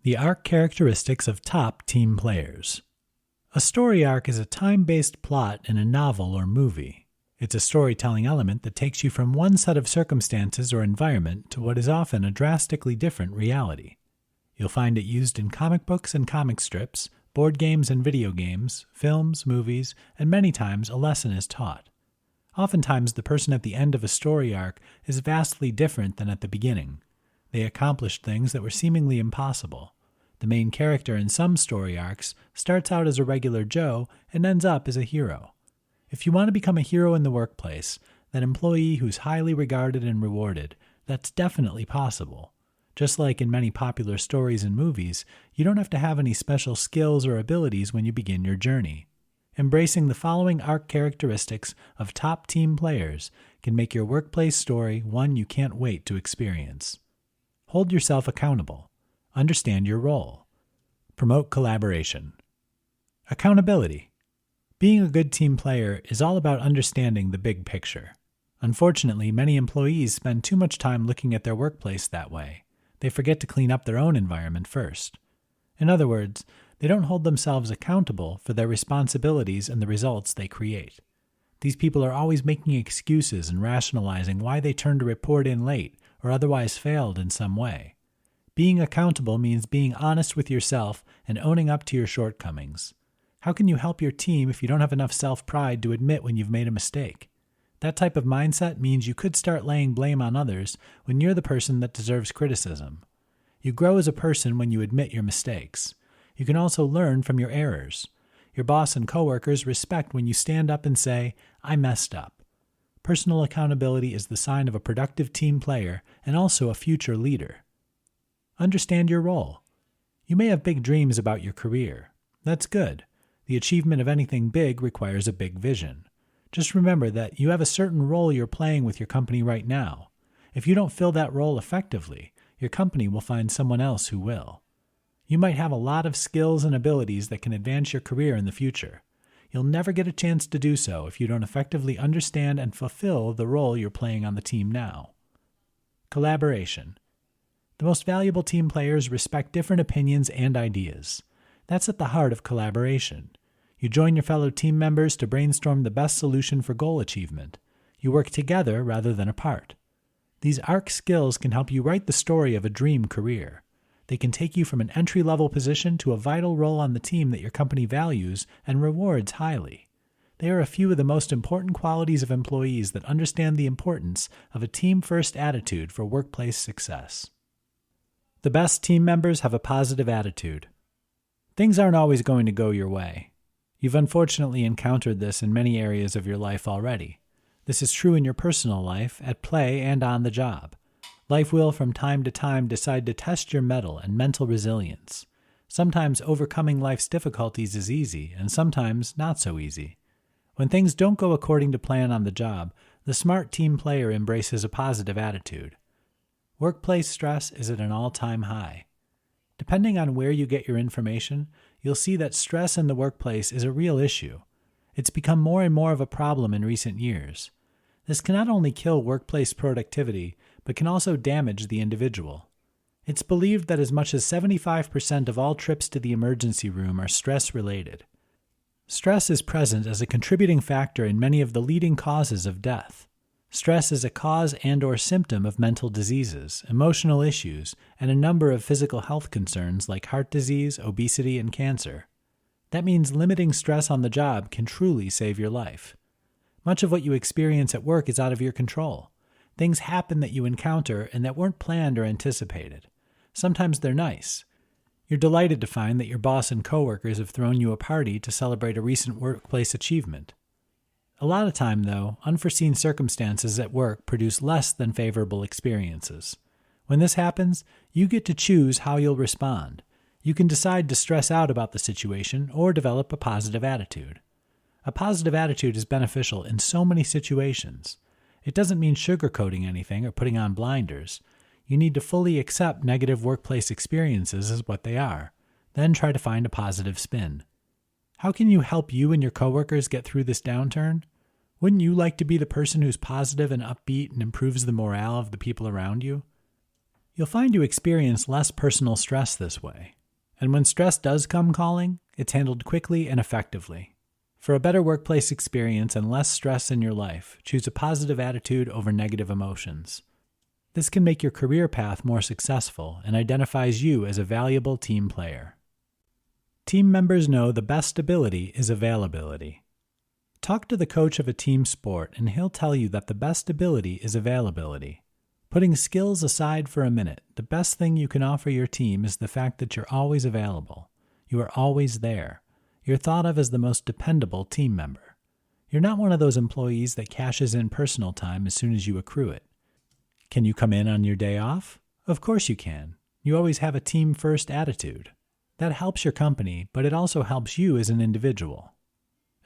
The arc characteristics of top team players. A story arc is a time-based plot in a novel or movie. It's a storytelling element that takes you from one set of circumstances or environment to what is often a drastically different reality. You'll find it used in comic books and comic strips, board games and video games, films, movies, and many times a lesson is taught. Oftentimes, the person at the end of a story arc is vastly different than at the beginning. They accomplished things that were seemingly impossible. The main character in some story arcs starts out as a regular Joe and ends up as a hero. If you want to become a hero in the workplace, that employee who's highly regarded and rewarded, that's definitely possible. Just like in many popular stories and movies, you don't have to have any special skills or abilities when you begin your journey. Embracing the following arc characteristics of top team players can make your workplace story one you can't wait to experience. Hold yourself accountable. Understand your role. Promote collaboration. Accountability. Being a good team player is all about understanding the big picture. Unfortunately, many employees spend too much time looking at their workplace that way. They forget to clean up their own environment first. In other words, they don't hold themselves accountable for their responsibilities and the results they create. These people are always making excuses and rationalizing why they turned a report in late or otherwise failed in some way. Being accountable means being honest with yourself and owning up to your shortcomings. How can you help your team if you don't have enough self-pride to admit when you've made a mistake? That type of mindset means you could start laying blame on others when you're the person that deserves criticism. You grow as a person when you admit your mistakes. You can also learn from your errors. Your boss and coworkers respect when you stand up and say, "I messed up." Personal accountability is the sign of a productive team player and also a future leader. Understand your role. You may have big dreams about your career. That's good. The achievement of anything big requires a big vision. Just remember that you have a certain role you're playing with your company right now. If you don't fill that role effectively, your company will find someone else who will. You might have a lot of skills and abilities that can advance your career in the future. You'll never get a chance to do so if you don't effectively understand and fulfill the role you're playing on the team now. Collaboration. The most valuable team players respect different opinions and ideas. That's at the heart of collaboration. You join your fellow team members to brainstorm the best solution for goal achievement. You work together rather than apart. These ARC skills can help you write the story of a dream career. They can take you from an entry-level position to a vital role on the team that your company values and rewards highly. They are a few of the most important qualities of employees that understand the importance of a team-first attitude for workplace success. The best team members have a positive attitude. Things aren't always going to go your way. You've unfortunately encountered this in many areas of your life already. This is true in your personal life, at play, and on the job. Life will, from time to time, decide to test your mettle and mental resilience. Sometimes overcoming life's difficulties is easy, and sometimes not so easy. When things don't go according to plan on the job, the smart team player embraces a positive attitude. Workplace stress is at an all-time high. Depending on where you get your information, you'll see that stress in the workplace is a real issue. It's become more and more of a problem in recent years. This can not only kill workplace productivity, but can also damage the individual. It's believed that as much as 75% of all trips to the emergency room are stress-related. Stress is present as a contributing factor in many of the leading causes of death. Stress is a cause and/or symptom of mental diseases, emotional issues, and a number of physical health concerns like heart disease, obesity, and cancer. That means limiting stress on the job can truly save your life. Much of what you experience at work is out of your control. Things happen that you encounter and that weren't planned or anticipated. Sometimes they're nice. You're delighted to find that your boss and coworkers have thrown you a party to celebrate a recent workplace achievement. A lot of time, though, unforeseen circumstances at work produce less than favorable experiences. When this happens, you get to choose how you'll respond. You can decide to stress out about the situation or develop a positive attitude. A positive attitude is beneficial in so many situations. It doesn't mean sugarcoating anything or putting on blinders. You need to fully accept negative workplace experiences as what they are, then try to find a positive spin. How can you help you and your coworkers get through this downturn? Wouldn't you like to be the person who's positive and upbeat and improves the morale of the people around you? You'll find you experience less personal stress this way. And when stress does come calling, it's handled quickly and effectively. For a better workplace experience and less stress in your life, choose a positive attitude over negative emotions. This can make your career path more successful and identifies you as a valuable team player. Team members know the best ability is availability. Talk to the coach of a team sport and he'll tell you that the best ability is availability. Putting skills aside for a minute, the best thing you can offer your team is the fact that you're always available. You are always there. You're thought of as the most dependable team member. You're not one of those employees that cashes in personal time as soon as you accrue it. Can you come in on your day off? Of course you can. You always have a team-first attitude. That helps your company, but it also helps you as an individual.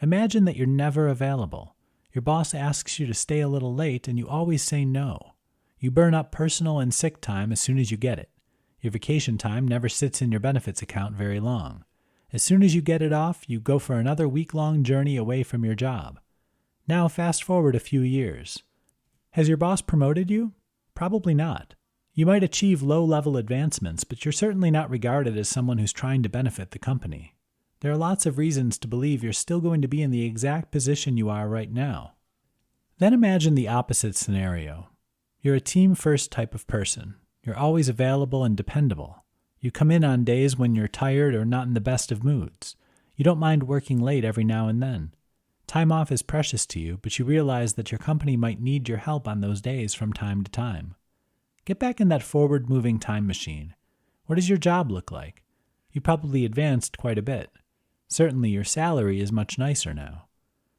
Imagine that you're never available. Your boss asks you to stay a little late and you always say no. You burn up personal and sick time as soon as you get it. Your vacation time never sits in your benefits account very long. As soon as you get it off, you go for another week-long journey away from your job. Now fast forward a few years. Has your boss promoted you? Probably not. You might achieve low-level advancements, but you're certainly not regarded as someone who's trying to benefit the company. There are lots of reasons to believe you're still going to be in the exact position you are right now. Then imagine the opposite scenario. You're a team-first type of person. You're always available and dependable. You come in on days when you're tired or not in the best of moods. You don't mind working late every now and then. Time off is precious to you, but you realize that your company might need your help on those days from time to time. Get back in that forward-moving time machine. What does your job look like? You probably advanced quite a bit. Certainly your salary is much nicer now.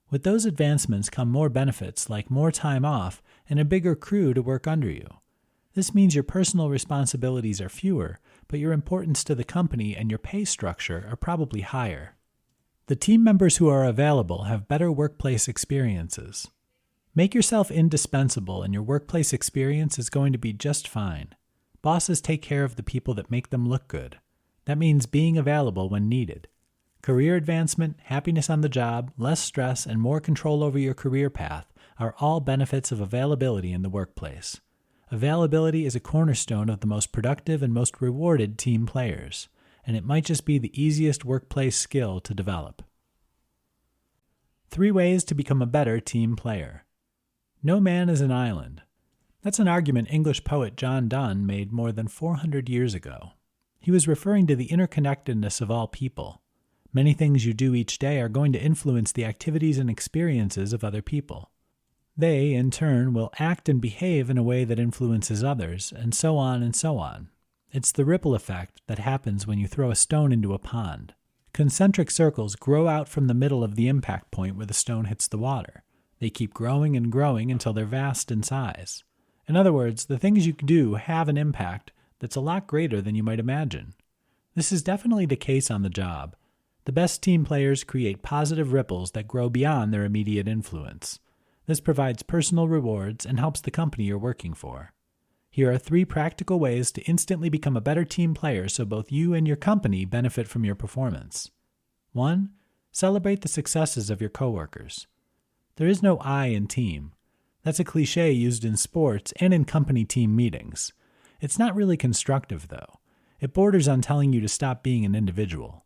With those advancements come more benefits like more time off and a bigger crew to work under you. This means your personal responsibilities are fewer, but your importance to the company and your pay structure are probably higher. The team members who are available have better workplace experiences. Make yourself indispensable and your workplace experience is going to be just fine. Bosses take care of the people that make them look good. That means being available when needed. Career advancement, happiness on the job, less stress, and more control over your career path are all benefits of availability in the workplace. Availability is a cornerstone of the most productive and most rewarded team players, and it might just be the easiest workplace skill to develop. 3 ways to become a better team player. No man is an island. That's an argument English poet John Donne made more than 400 years ago. He was referring to the interconnectedness of all people. Many things you do each day are going to influence the activities and experiences of other people. They, in turn, will act and behave in a way that influences others, and so on and so on. It's the ripple effect that happens when you throw a stone into a pond. Concentric circles grow out from the middle of the impact point where the stone hits the water. They keep growing and growing until they're vast in size. In other words, the things you do have an impact that's a lot greater than you might imagine. This is definitely the case on the job. The best team players create positive ripples that grow beyond their immediate influence. This provides personal rewards and helps the company you're working for. Here are 3 practical ways to instantly become a better team player so both you and your company benefit from your performance. 1. Celebrate the successes of your coworkers. There is no I in team. That's a cliche used in sports and in company team meetings. It's not really constructive, though. It borders on telling you to stop being an individual.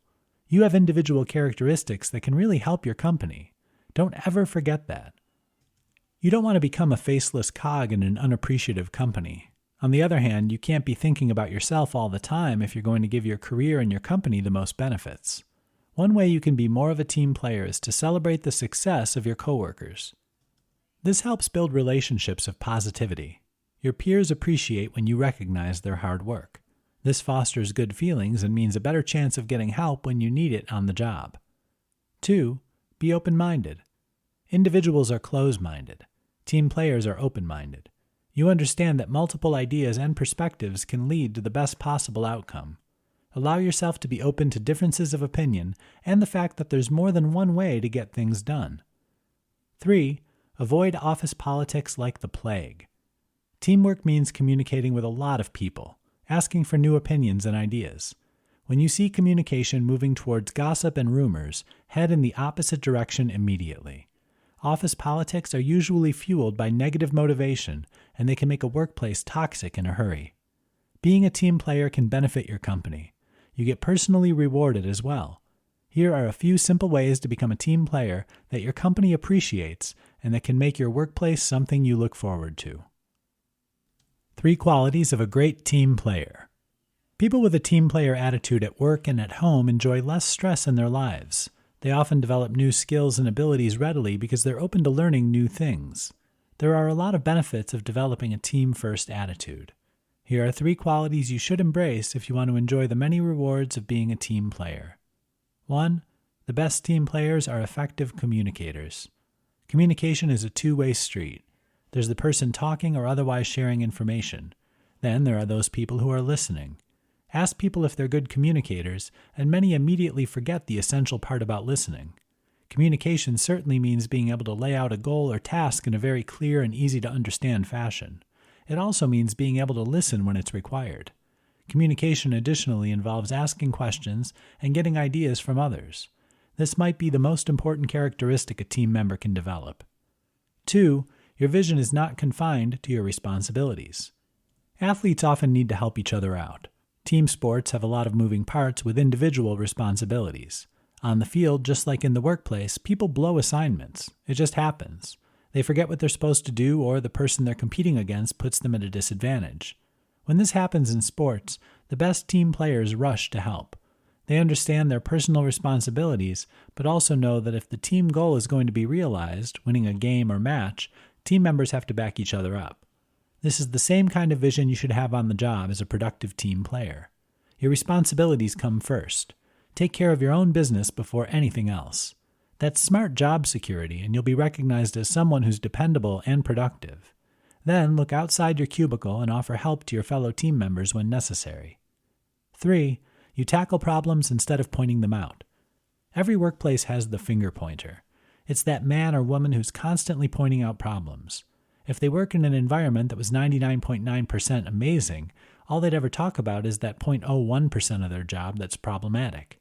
You have individual characteristics that can really help your company. Don't ever forget that. You don't want to become a faceless cog in an unappreciative company. On the other hand, you can't be thinking about yourself all the time if you're going to give your career and your company the most benefits. One way you can be more of a team player is to celebrate the success of your coworkers. This helps build relationships of positivity. Your peers appreciate when you recognize their hard work. This fosters good feelings and means a better chance of getting help when you need it on the job. 2. Be open-minded. Individuals are close-minded. Team players are open-minded. You understand that multiple ideas and perspectives can lead to the best possible outcome. Allow yourself to be open to differences of opinion and the fact that there's more than one way to get things done. 3. Avoid office politics like the plague. Teamwork means communicating with a lot of people, asking for new opinions and ideas. When you see communication moving towards gossip and rumors, head in the opposite direction immediately. Office politics are usually fueled by negative motivation, and they can make a workplace toxic in a hurry. Being a team player can benefit your company. You get personally rewarded as well. Here are a few simple ways to become a team player that your company appreciates and that can make your workplace something you look forward to. 3 qualities of a great team player. People with a team player attitude at work and at home enjoy less stress in their lives. They often develop new skills and abilities readily because they're open to learning new things. There are a lot of benefits of developing a team-first attitude. Here are 3 qualities you should embrace if you want to enjoy the many rewards of being a team player. 1. The best team players are effective communicators. Communication is a two-way street. There's the person talking or otherwise sharing information. Then there are those people who are listening. Ask people if they're good communicators, and many immediately forget the essential part about listening. Communication certainly means being able to lay out a goal or task in a very clear and easy-to-understand fashion. It also means being able to listen when it's required. Communication additionally involves asking questions and getting ideas from others. This might be the most important characteristic a team member can develop. 2. Your vision is not confined to your responsibilities. Athletes often need to help each other out. Team sports have a lot of moving parts with individual responsibilities. On the field, just like in the workplace, people blow assignments. It just happens. They forget what they're supposed to do, or the person they're competing against puts them at a disadvantage. When this happens in sports, the best team players rush to help. They understand their personal responsibilities, but also know that if the team goal is going to be realized, winning a game or match, team members have to back each other up. This is the same kind of vision you should have on the job as a productive team player. Your responsibilities come first. Take care of your own business before anything else. That's smart job security, and you'll be recognized as someone who's dependable and productive. Then look outside your cubicle and offer help to your fellow team members when necessary. 3. You tackle problems instead of pointing them out. Every workplace has the finger pointer. It's that man or woman who's constantly pointing out problems. If they work in an environment that was 99.9% amazing, all they'd ever talk about is that 0.01% of their job that's problematic.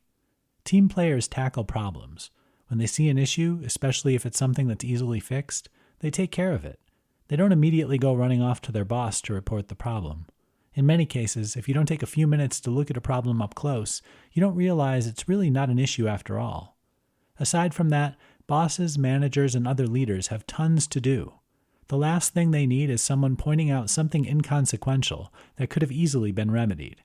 Team players tackle problems. When they see an issue, especially if it's something that's easily fixed, they take care of it. They don't immediately go running off to their boss to report the problem. In many cases, if you don't take a few minutes to look at a problem up close, you don't realize it's really not an issue after all. Aside from that, bosses, managers, and other leaders have tons to do. The last thing they need is someone pointing out something inconsequential that could have easily been remedied.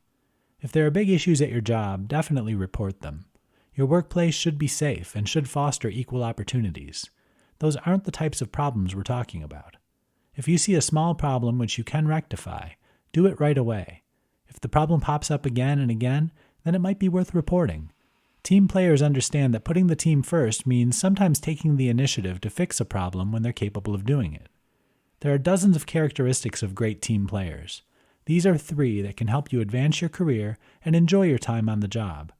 If there are big issues at your job, definitely report them. Your workplace should be safe and should foster equal opportunities. Those aren't the types of problems we're talking about. If you see a small problem which you can rectify, do it right away. If the problem pops up again and again, then it might be worth reporting. Team players understand that putting the team first means sometimes taking the initiative to fix a problem when they're capable of doing it. There are dozens of characteristics of great team players. These are 3 that can help you advance your career and enjoy your time on the job.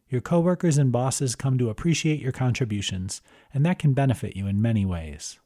Your coworkers and bosses come to appreciate your contributions, and that can benefit you in many ways.